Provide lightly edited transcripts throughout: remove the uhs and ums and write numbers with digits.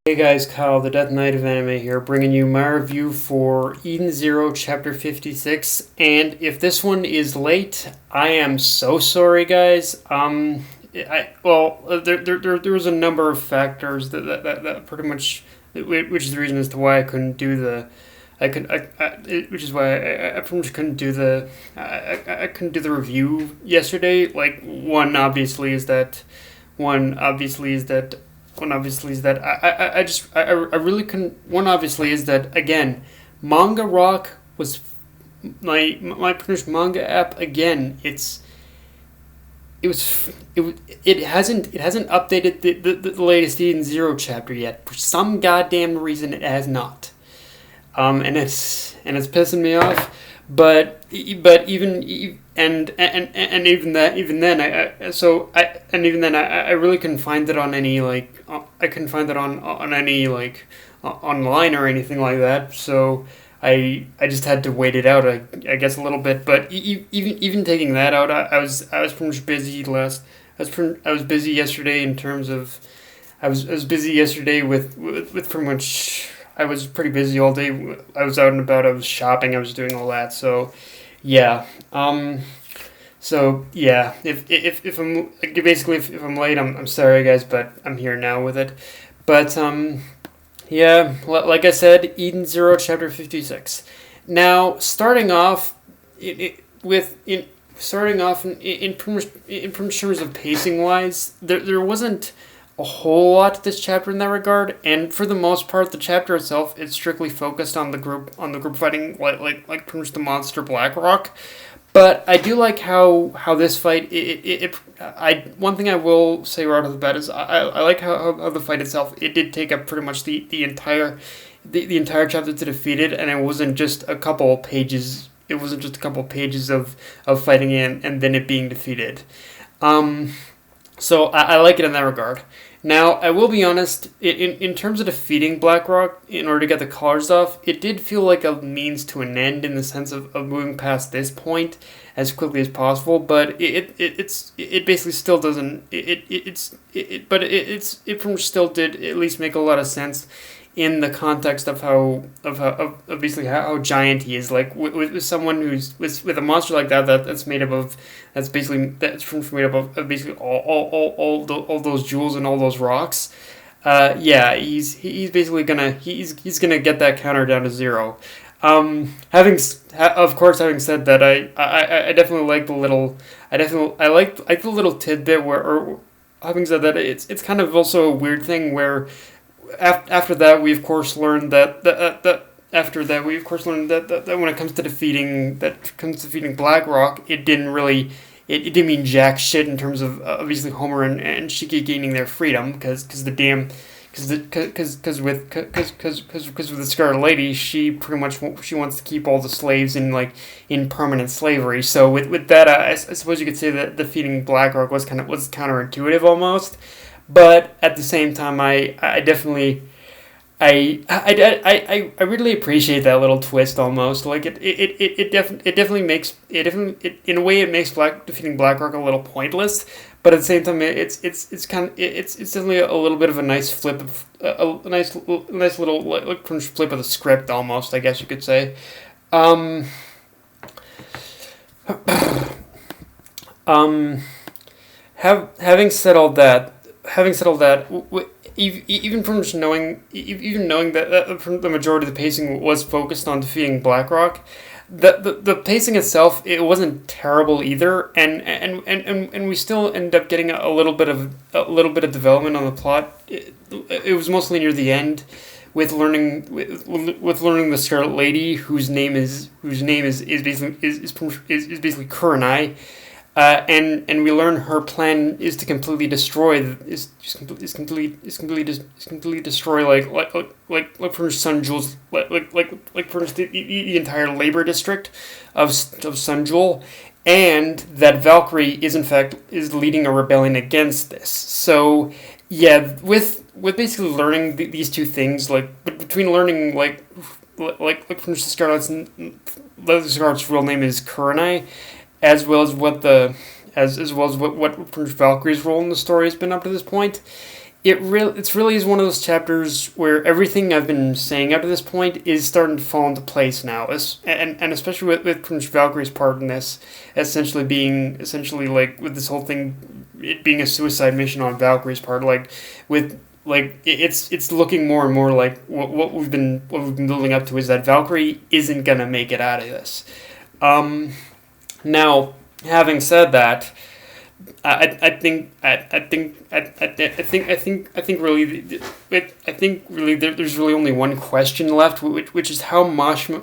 Hey guys, Kyle, the Death Knight of Anime here, bringing you my review for Eden Zero Chapter 56. And if this one is late, I am so sorry, guys. There was a number of factors that pretty much, which is the reason as to why I couldn't do the, which is why I pretty much couldn't do I couldn't do the review yesterday. Like one obviously is that one obviously is that I really couldn't. One obviously is that again, Manga Rock was my finished manga app again. It hasn't updated the latest Eden Zero chapter yet. For some goddamn reason, it has not. And it's pissing me off. But even then I really couldn't find it on any I couldn't find it on any online or anything like that. So I just had to wait it out, I guess, a little bit. But even taking that out, I was pretty much busy I was busy yesterday in terms of I was busy yesterday with pretty much. I was pretty busy all day. I was out and about. I was shopping. I was doing all that. So, yeah. If I'm basically if I'm late, I'm sorry, guys, but I'm here now with it. But yeah. Like I said, Eden Zero, Chapter 56. Now, starting off, in terms of pacing wise, there wasn't a whole lot to this chapter in that regard, and for the most part, the chapter itself is strictly focused on the group fighting like pretty much the monster Blackrock. But I do like how this fight one thing I will say right off the bat is I like how the fight itself, it did take up pretty much the entire chapter to defeat it, and it wasn't just a couple pages. It wasn't just a couple pages of fighting it and then it being defeated. So I like it in that regard. Now, I will be honest, in terms of defeating Blackrock, in order to get the colors off, it did feel like a means to an end in the sense of moving past this point as quickly as possible, but it basically still doesn't, it pretty much still did at least make a lot of sense in the context of basically how giant he is. Like with someone who's with a monster like that's made up of made up of basically all those jewels and all those rocks. He's basically he's gonna get that counter down to zero. Having said that, I definitely like like the little tidbit where, or having said that, it's kind of also a weird thing where after that we of course learned that when it comes to defeating Blackrock, it didn't mean jack shit in terms of obviously Homer and Shiki gaining their freedom because with the Scarlet Lady, she pretty much wants to keep all the slaves in permanent slavery. So with that, I suppose you could say that defeating Blackrock was counterintuitive almost. But at the same time, I definitely I really appreciate that little twist almost. Like it definitely makes in a way it makes defeating Blackrock a little pointless, but at the same time it's definitely a little bit of a nice flip of a nice little flip of the script almost, I guess you could say. Having said all that. Even from just knowing that from the majority of the pacing was focused on defeating Blackrock, the pacing itself, it wasn't terrible either, and we still ended up getting a little bit of development on the plot. It was mostly near the end, with learning the Scarlet Lady, whose name is basically Kurenai. And we learn her plan is to completely destroy for Sun Jewel's for the entire labor district of Sun Jewel, and that Valkyrie is leading a rebellion against this. So yeah, with basically learning these two things, between learning from Scarlet's real name is Kurenai, as well as what Valkyrie's role in the story has been up to this point. it's really is one of those chapters where everything I've been saying up to this point is starting to fall into place now, and especially with Prince Valkyrie's part in this, essentially like with this whole thing, it being a suicide mission on Valkyrie's part, like with like it's looking more and more like what we've been building up to is that Valkyrie isn't gonna make it out of this. Now, having said that, I think really there's really only one question left, which is how Mashima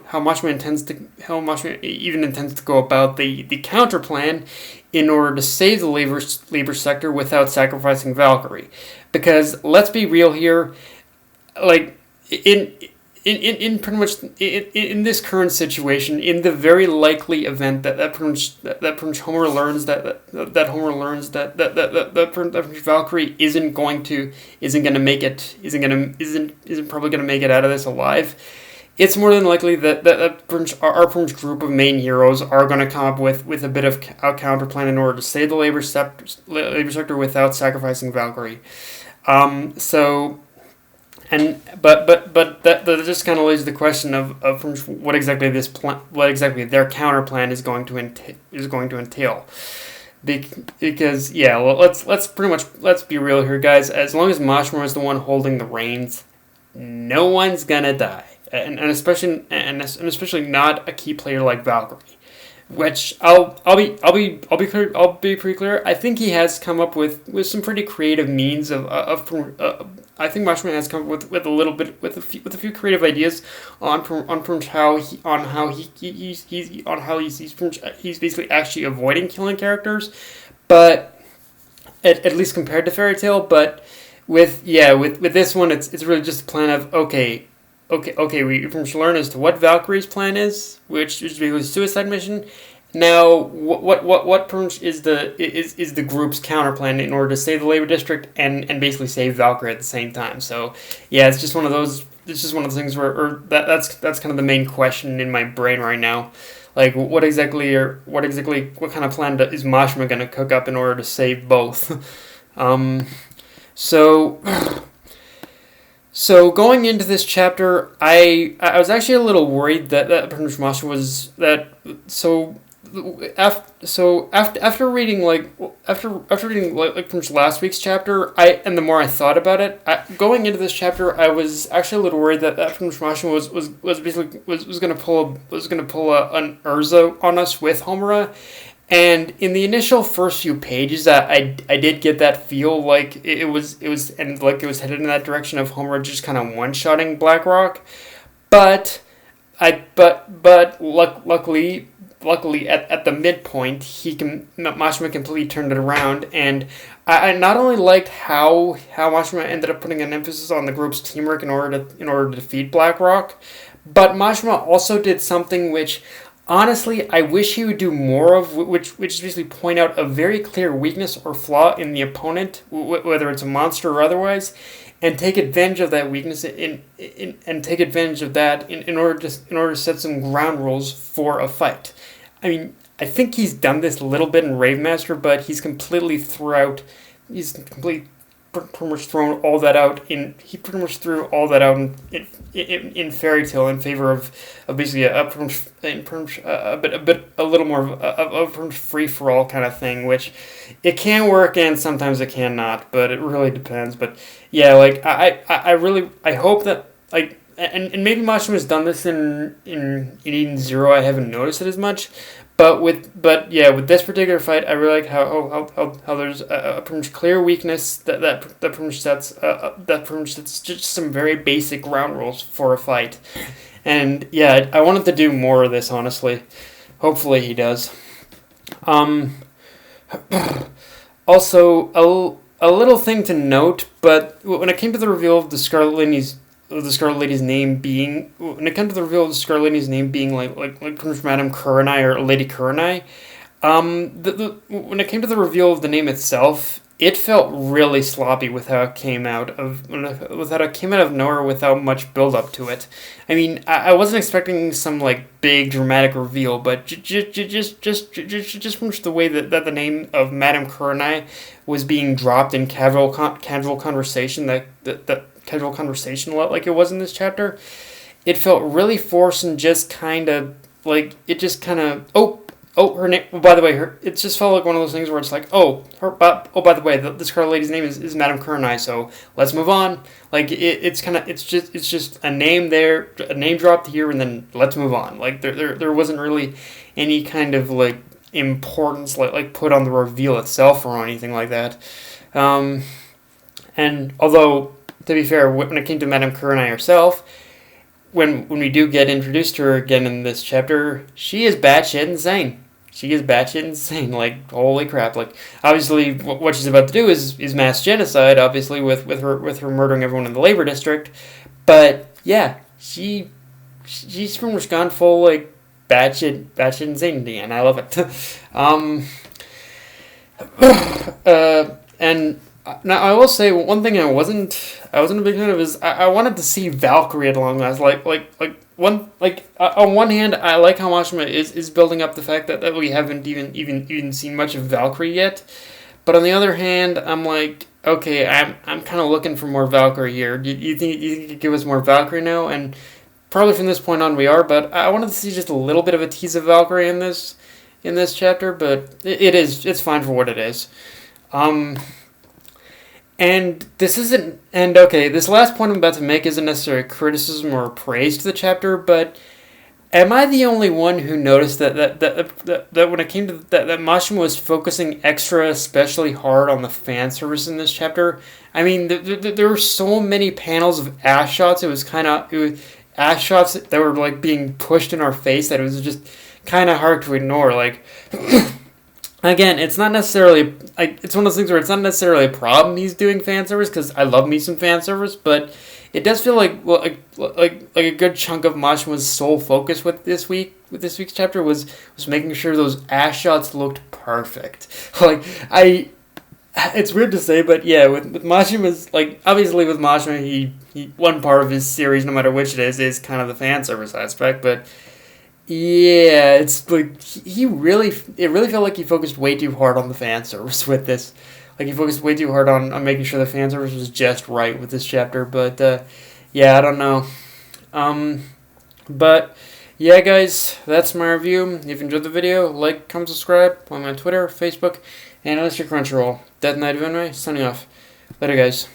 even intends to go about the counter plan in order to save the labor sector without sacrificing Valkyrie, because let's be real here, like in pretty much in this current situation, in the very likely event that Homer learns that Valkyrie isn't probably gonna make it out of this alive, it's more than likely that our group of main heroes are going to come up with a bit of a counter plan in order to save the labor sector without sacrificing Valkyrie. But that just kind of leaves the question of what exactly their counter plan is going to entail. Because let's be real here, guys. As long as Mashima is the one holding the reins, no one's gonna die, and especially not a key player like Valkyrie. Which I'll be pretty clear. I think he has come up with some pretty creative means I think Mashima has come up with a few creative ideas on how he's basically actually avoiding killing characters, but at least compared to Fairy Tail. But with this one, it's really just a plan of okay. We learn as to what Valkyrie's plan is, which is basically a suicide mission. Now, what is the group's counter plan in order to save the labor district and basically save Valkyrie at the same time? So yeah, it's just one of those. It's just one of the things that's kind of the main question in my brain right now. Like, what kind of plan is Mashima going to cook up in order to save both? So going into this chapter, I was actually a little worried that Mashima was that after reading from last week's chapter, and the more I thought about it, going into this chapter, I was actually a little worried that Mashima was going to pull an Urza on us with Homura. And in the initial first few pages, I did get that feel like it was headed in that direction of Homer just kind of one-shotting Blackrock, but luckily at the midpoint Mashima completely turned it around, and I not only liked how Mashima ended up putting an emphasis on the group's teamwork in order to defeat Blackrock, but Mashima also did something which, honestly, I wish he would do more of, which is basically point out a very clear weakness or flaw in the opponent, whether it's a monster or otherwise, and take advantage of that weakness in order to set some ground rules for a fight. I mean, I think he's done this a little bit in Ravemaster, but he's pretty much thrown all that out in Fairy Tail in favor of basically a little more of a free for all kind of thing, which it can work and sometimes it cannot, but it really depends. But yeah, like I hope that, like, and maybe Mashima's done this in Eden Zero. I haven't noticed it as much. But with this particular fight, I really like how there's a pretty much clear weakness that pretty much sets just some very basic ground rules for a fight, and yeah, I wanted to do more of this, honestly. Hopefully he does. Also, a little thing to note, but when it came to the reveal of the Scarlet Lady's name being, when it comes to the reveal of the Scarlet Lady's name being like Madame Kurenai or Lady Kurenai, when it came to the reveal of the name itself, it felt really sloppy with how it came out of nowhere without much build up to it. I mean, I wasn't expecting some like big dramatic reveal, but just from the way that the name of Madame Kurenai was being dropped in casual conversation, that casual conversation like it was in this chapter, it felt really forced and just kind of like it just kind of her name. Oh, by the way, it just felt like one of those things where it's like, by the way, the Scarlet Lady's name is Madame Kurenai, so let's move on. Like it's just a name there, a name dropped here, and then let's move on. Like there wasn't really any kind of like importance like put on the reveal itself or anything like that. And although to be fair, when it came to Madame Kurenai herself, when we do get introduced to her again in this chapter, she is batshit insane. She is batshit insane. Like, holy crap. Like, obviously, what she's about to do is mass genocide, obviously, with her murdering everyone in the labor district. But, yeah, she's pretty much gone full, like, batshit insanity, and I love it. And now I will say one thing I wasn't a big fan of is I wanted to see Valkyrie at long last. On one hand, I like how Mashima is building up the fact that we haven't even seen much of Valkyrie yet. But on the other hand, I'm like, okay, I'm kind of looking for more Valkyrie here. You think you could give us more Valkyrie now? And probably from this point on we are. But I wanted to see just a little bit of a tease of Valkyrie in this chapter. But it's fine for what it is. And this isn't, and okay, this last point I'm about to make isn't necessarily criticism or praise to the chapter, but am I the only one who noticed that when it came to that Mashima was focusing especially hard on the fan service in this chapter? I mean, there were so many panels of ass shots. It was ass shots that were like being pushed in our face that it was just kind of hard to ignore. Like. Again, it's not necessarily it's one of those things where it's not necessarily a problem he's doing fan service, because I love me some fan service, but it does feel like a good chunk of Mashima's sole focus with this week's chapter was making sure those ass shots looked perfect. It's weird to say, but yeah, with Mashima's, like, obviously with Mashima, he one part of his series, no matter which it is kind of the fan service aspect, but. Yeah, it's like it really felt like he focused way too hard on the fan service with this. Like he focused way too hard on making sure the fan service was just right with this chapter. But yeah, I don't know. But yeah, guys, that's my review. If you enjoyed the video, like, comment, subscribe. I'm on Twitter, Facebook, and Mr. Crunchyroll. Death Knight of Anime, signing off. Later, guys.